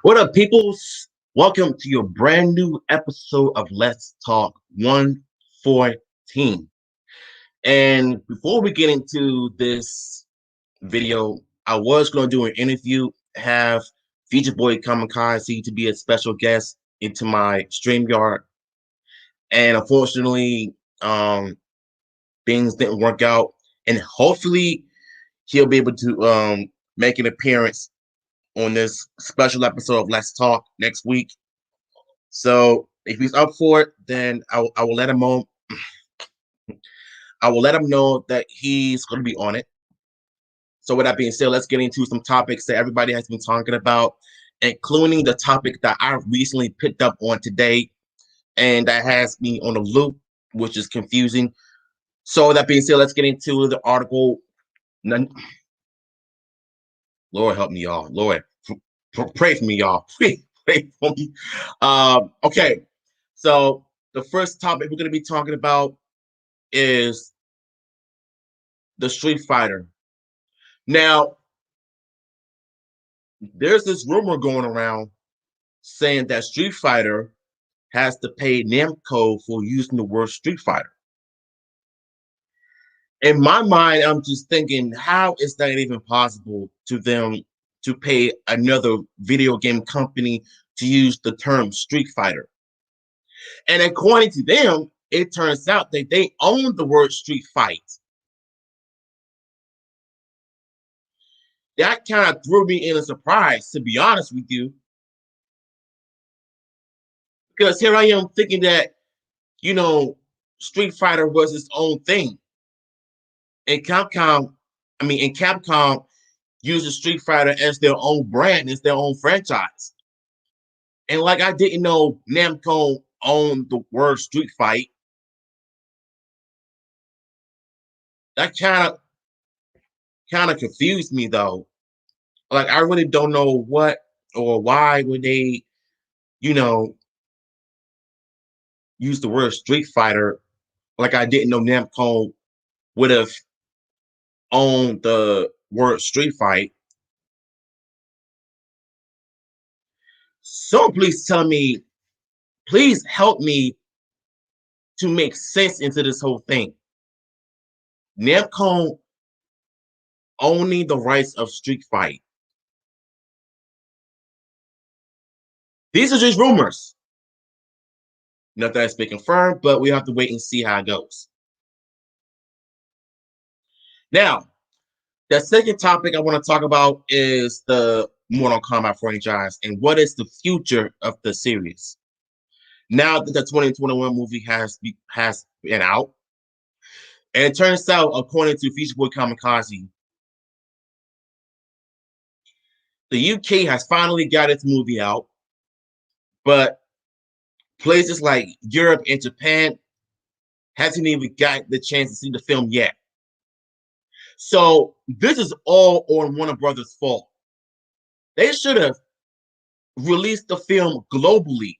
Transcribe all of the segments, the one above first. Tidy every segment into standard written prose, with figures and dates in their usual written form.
What up, peoples? Welcome to your brand new episode of Let's Talk 114. And before we get into this video, I was going to do an interview, have Future Boy Kamikaze to be a special guest into my StreamYard. And unfortunately, things didn't work out. And hopefully, he'll be able to make an appearance on this special episode of Let's Talk next week. So if he's up for it, then I will let him know. I will let him know that he's going to be on it. So with that being said, let's get into some topics that everybody has been talking about, including the topic that I recently picked up on today, and that has me on a loop, which is confusing. So with that being said, let's get into the article. Lord help me, y'all. Lord, pray for me, y'all. Pray for me. Okay, so the first topic we're going to be talking about is the Street Fighter. Now, there's this rumor going around saying that Street Fighter has to pay Namco for using the word Street Fighter. In my mind, I'm just thinking, how is that even possible to them to pay another video game company to use the term Street Fighter? And according to them, it turns out that they own the word Street Fight. That kind of threw me in a surprise, to be honest with you. Because here I am thinking that, Street Fighter was its own thing. And Capcom uses Street Fighter as their own brand, as their own franchise. And like I didn't know Namco owned the word Street Fight. That kind of confused me though. Like I really don't know what or why would they, you know, use the word Street Fighter. Like I didn't know Namco would have owned the word Street Fight. So please help me to make sense into this whole thing. Namco owning the rights of Street Fight. These are just rumors. Nothing has been confirmed, but we have to wait and see how it goes. Now, the second topic I want to talk about is the Mortal Kombat franchise and what is the future of the series. Now that the 2021 movie has been out, and it turns out, according to Future Boy Kamikaze, the UK has finally got its movie out, but places like Europe and Japan hasn't even got the chance to see the film yet. So this is all on Warner Brothers' fault. They should have released the film globally.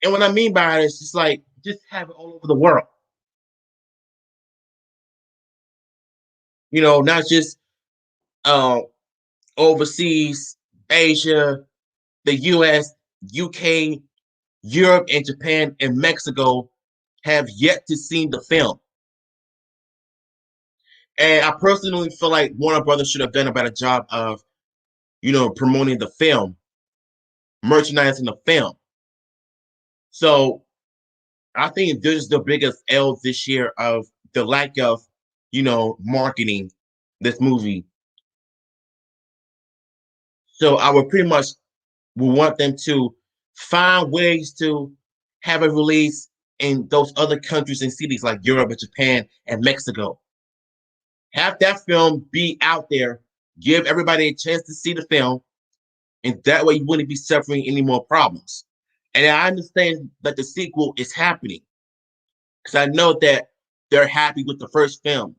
And what I mean by it is just have it all over the world. Not just overseas, Asia, the US, UK, Europe, and Japan, and Mexico have yet to see the film. And I personally feel like Warner Brothers should have done a better job of, promoting the film, merchandising the film. So I think this is the biggest L this year of the lack of, marketing this movie. So I would pretty much want them to find ways to have a release in those other countries and cities like Europe and Japan and Mexico. Have that film be out there, give everybody a chance to see the film, and that way you wouldn't be suffering any more problems. And I understand that the sequel is happening because I know that they're happy with the first film,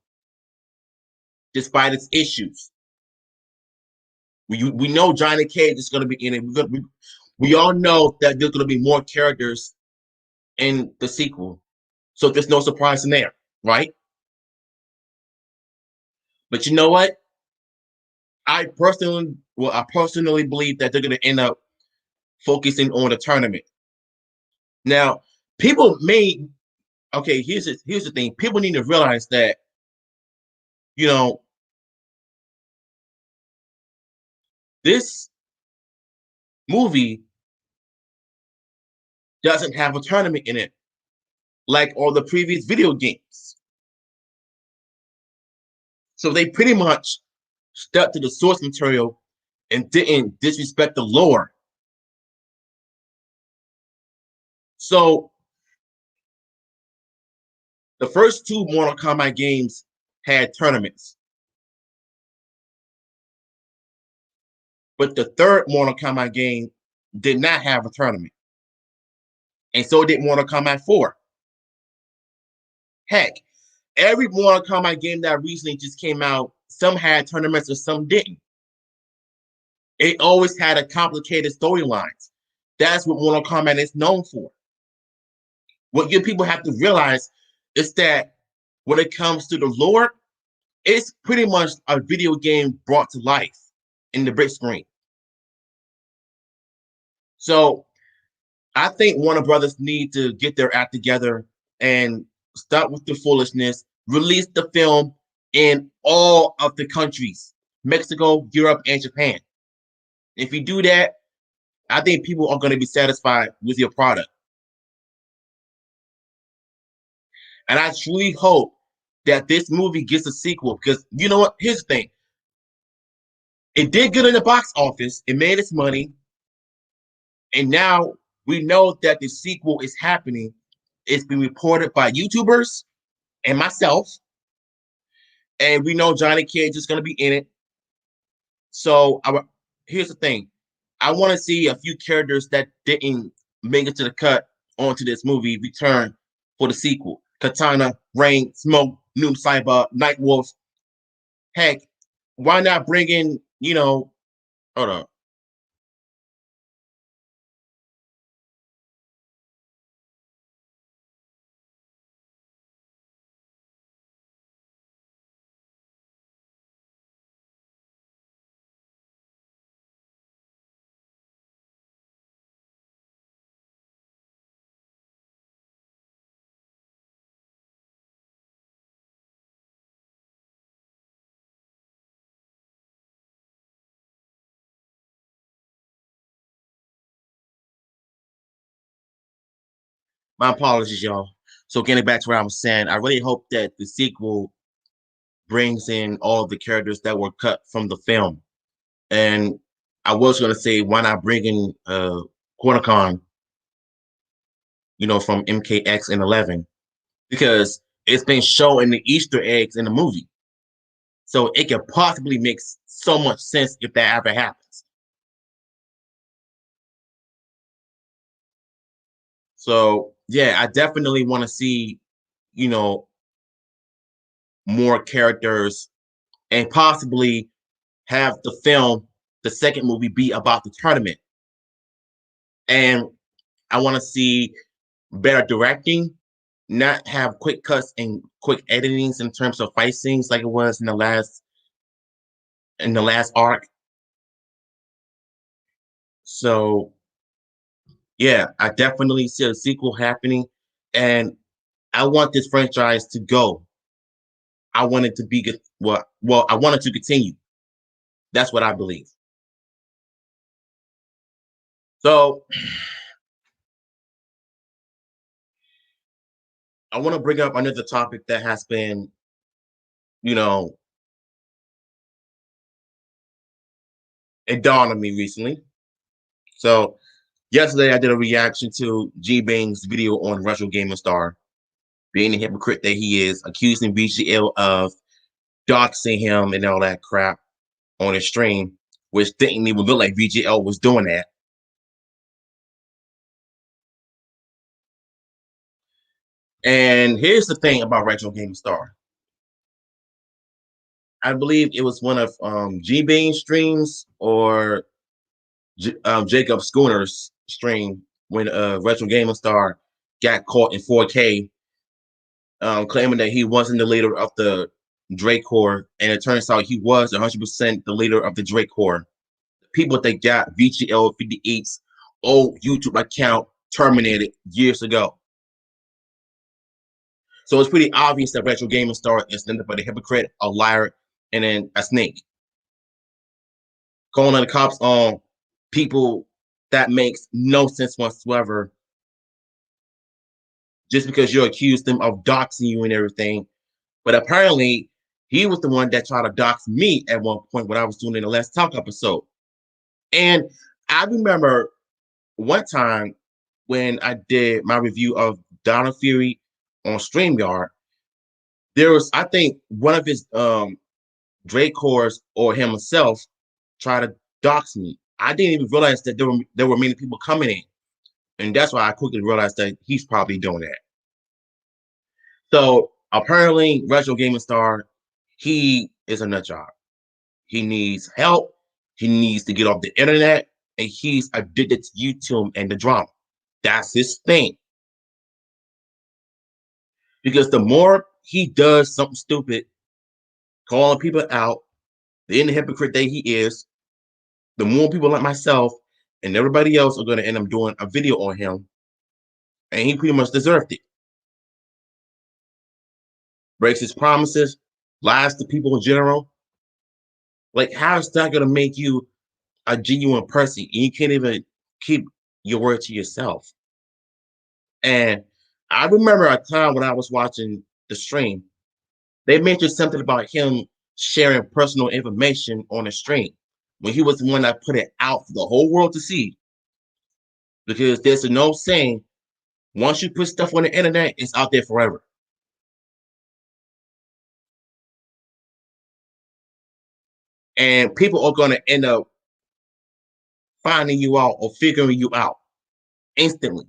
despite its issues. We know Johnny Cage is going to be in it. We all know that there's going to be more characters in the sequel, so there's no surprise in there, right? But you know what? I personally believe that they're going to end up focusing on the tournament. Now, people may okay. Here's the thing. People need to realize that you know this movie doesn't have a tournament in it like all the previous video games. So they pretty much stuck to the source material and didn't disrespect the lore. So the first two Mortal Kombat games had tournaments, but the third Mortal Kombat game did not have a tournament, and so did Mortal Kombat 4. Heck, every Mortal Kombat game that recently just came out, some had tournaments or some didn't. It always had a complicated storylines. That's what Mortal Kombat is known for. What you people have to realize is that when it comes to the lore, it's pretty much a video game brought to life in the big screen. So I think Warner Brothers need to get their act together and stop with the foolishness. Release the film in all of the countries: Mexico, Europe, and Japan. If you do that, I think people are going to be satisfied with your product. And I truly hope that this movie gets a sequel because you know what? Here's the thing. It did good in the box office. It made its money. And now we know that the sequel is happening. It's been reported by YouTubers and myself. And we know Johnny Cage is going to be in it. So here's the thing. I want to see a few characters that didn't make it to the cut onto this movie return for the sequel. Katana, Rain, Smoke, Noob Saibot, Nightwolf. Heck, why not bring in, hold on. My apologies, y'all. So getting back to what I was saying, I really hope that the sequel brings in all the characters that were cut from the film. And I was going to say, why not bring in Cornicon, from MKX and 11? Because it's been shown in the Easter eggs in the movie. So it could possibly make so much sense if that ever happens. So yeah, I definitely want to see, you know, more characters and possibly have the second movie be about the tournament. And I want to see better directing, not have quick cuts and quick editings in terms of fight scenes like it was in the last arc. So yeah, I definitely see a sequel happening, and I want this franchise to go. I want it to be good. Well, I want it to continue. That's what I believe. So I want to bring up another topic that has been, you know, it dawned on me recently. So yesterday I did a reaction to G Bang's video on Retro Gamer Star, being the hypocrite that he is, accusing BGL of doxing him and all that crap on his stream, which didn't even look like VGL was doing that. And here's the thing about Retro Game Star. I believe it was one of G Bean's streams or Jacob Schooner's stream when Retro Game Star got caught in 4K, claiming that he wasn't the leader of the Drake Corps, and it turns out he was 100% the leader of the Drake Corps. The people that got VGL 58's old YouTube account terminated years ago. So it's pretty obvious that Retro Gaming Star is nothing but a hypocrite, a liar, and then a snake. Calling the cops on people that makes no sense whatsoever just because you accused them of doxing you and everything. But apparently, he was the one that tried to dox me at one point when I was doing it in the Let's Talk episode. And I remember one time when I did my review of Donald Fury on StreamYard, there was, I think, one of his Drake cores or himself tried to dox me. I didn't even realize that there were many people coming in. And that's why I quickly realized that he's probably doing that. So apparently, Retro Gaming Star, he is a nut job. He needs help. He needs to get off the internet, and he's addicted to YouTube and the drama. That's his thing. Because the more he does something stupid, calling people out, being the hypocrite that he is, the more people like myself and everybody else are going to end up doing a video on him, and he pretty much deserved it. Breaks his promises, lies to people in general. Like, how is that going to make you a genuine person? And you can't even keep your word to yourself. And I remember a time when I was watching the stream, they mentioned something about him sharing personal information on the stream when he was the one that put it out for the whole world to see. Because there's no saying, once you put stuff on the internet, it's out there forever. And people are going to end up finding you out or figuring you out instantly.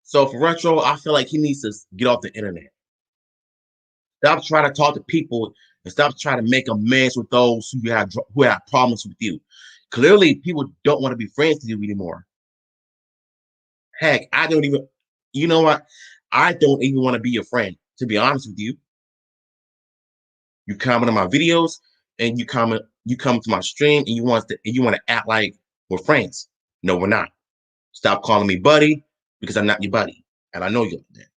So for Retro, I feel like he needs to get off the internet. Stop trying to talk to people and stop trying to make amends with those who have problems with you. Clearly, people don't want to be friends with you anymore. Heck, I don't even. You know what? I don't even want to be your friend. To be honest with you, you comment on my videos and you come to my stream and you want to act like we're friends. No, we're not. Stop calling me buddy because I'm not your buddy, and I know you're there.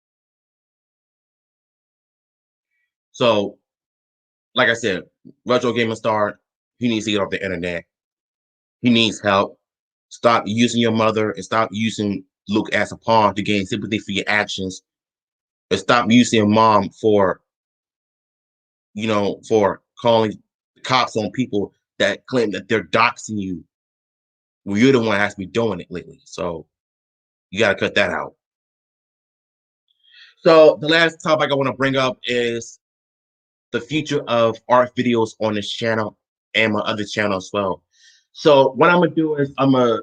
So, like I said, Retro Gaming Star, he needs to get off the internet. He needs help. Stop using your mother and stop using Luke as a pawn to gain sympathy for your actions. And stop using your mom for calling the cops on people that claim that they're doxing you. Well, you're the one that has to be doing it lately. So you got to cut that out. So the last topic I want to bring up is the future of art videos on this channel and my other channel as well. So what I'm gonna do is I'm gonna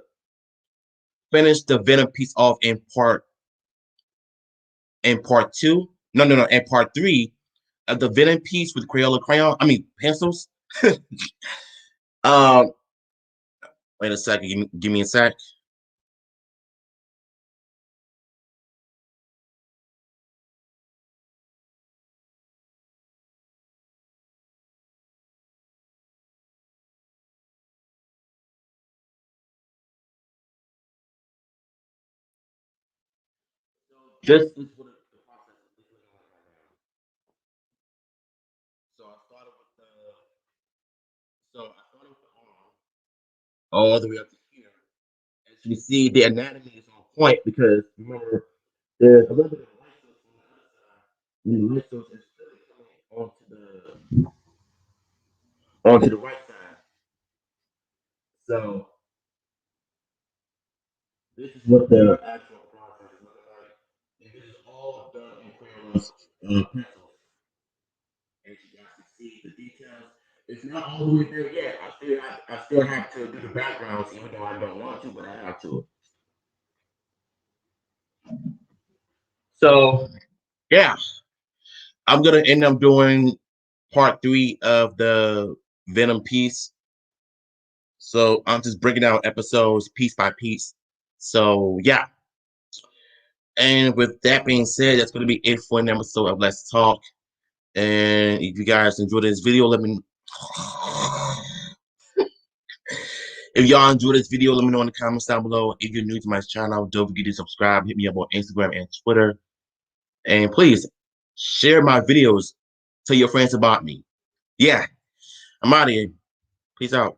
finish the Venom piece off in part two. No, in part three of the Venom piece with pencils. um, wait a second, give me a sec. This is what the process is looking like right now. So I started with the arm all the way up to here. As you see, the anatomy is on point because remember there's a little bit of light source on the other side. And the light source is really coming onto the right side. So this is what the actual process is looking like. And this is all done in crayons and pencils. As you guys can see, the details. It's not all the way there yet. I still have to do the backgrounds, even though I don't want to, but I have to. So yeah, I'm gonna end up doing part three of the Venom piece. So I'm just breaking down episodes piece by piece. So yeah. And with that being said, that's going to be it for an episode of Let's Talk. And if you guys enjoyed this video, let me if y'all enjoyed this video, let me know in the comments down below. If you're new to my channel, don't forget to subscribe. Hit me up on Instagram and Twitter. And please share my videos. Tell your friends about me. Yeah, I'm out of here. Peace out.